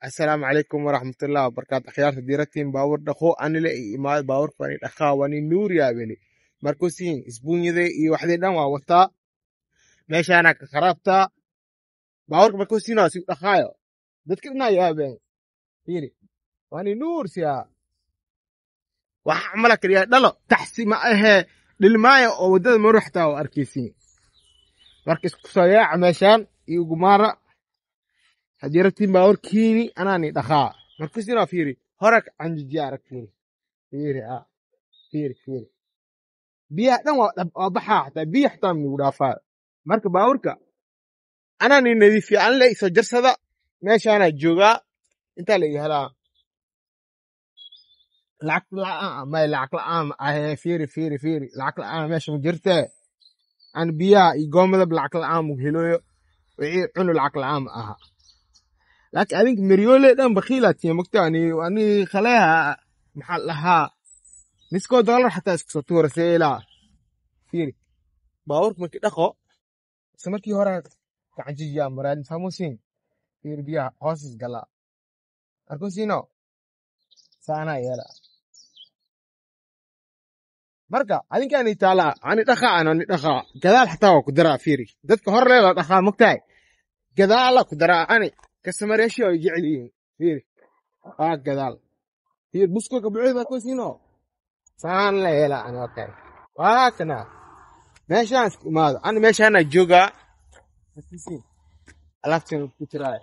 السلام عليكم ورحمة الله وبركاته خيار ديرتين باور دخو أنا لقي ما باور فاني دخا واني نور يا بني مركوسين اسبون يدي واحد دم ووتا ماشي أنا كخربتا باور مركوسين أسيب دخايا دتكنا يا بني فيني واني نور سيا وعملك يا دلو تحسي معها للماية أو دل مرحتا وأركيسين مركز كسايا عمشان يقمارا هديرتين باور كيني أنا ني دخا مركوسين فيري هرك عن جارك فيري فيري biyaha dhan waa baxaa xataa biya xataa nagu dhaafaa marka baabuurka anaa ni nadiifiya an la isoo jarsada meeshaanaa joogaa intaa la iga helaa lacag la'aan ahee fiiri lacag la'aan meesha ma jirtee an biyaha iyo goomadaba lacag la'aan mu heloyo wixii cunu lacag la'aan ma aha laakiin adinka maryoole dhan bakiilaa tiya mogta ani khaleeha maxaa lahaa niskoo dollar xataa iska soo tuura seelaa fiiri baabuurka markii dhaqo isla markii hore gacan jijiyaa maraadin faamuusin fiiri biyaha hoosis galaa arkusiino saanaa yeela marka adinkaani taalaa ani dhaqaa gadaal xataa waa ku daraa fiiri dadka hor leela dhaqaa mogtahay gadaala ku daraa ani kasamareeshi ay jecel yihiin fiiri waa gadaal fiiri buskoka buuxda arkusiino saan la yeela ani okay waa kana meeshaan isku imaado ani meeshaana joogaa alaabtan ku tiraa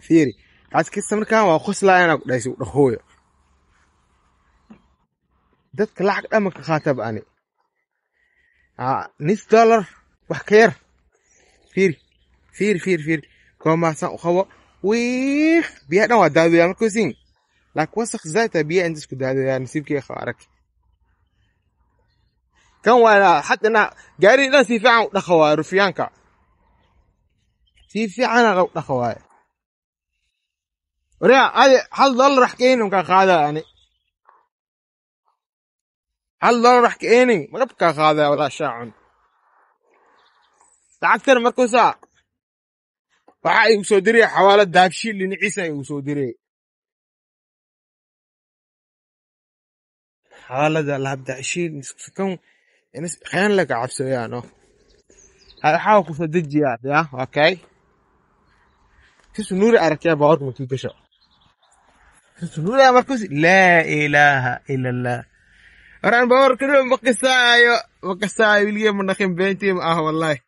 fiiri askista markaan waa qoslaa inaa ku dhayso dhahooyo dadka lacag dhama ka qaataba ani $9 wax ka yar fiiri koomaasan u qabo wiif biyaha dhan waa daadooyaa markuusin laakiin wasakh zaata biyaha inta isku daadooyaa nasiibkii qaba arag kan waa xatana gaari dhan si fiican u dhaqawaa rufiyaanka si fiican u dhaqawaa wariya adi $1 wax keenin ka qaada ani $1 wax keenin marab ka qaada wala shaacun lacagtan markuusa waxa ay soo diray xawaalad daabshiil linaciisa ay soo diray xawaalada daabshiil kan خلينا لك عبسويانو هذا حاول كفدجي يا اوكي تسو نوري اركيا باور مكي كشو تسو نوري يا مركز لا اله الا الله اران باور كده مقسايو اللي من نخيم بنتي والله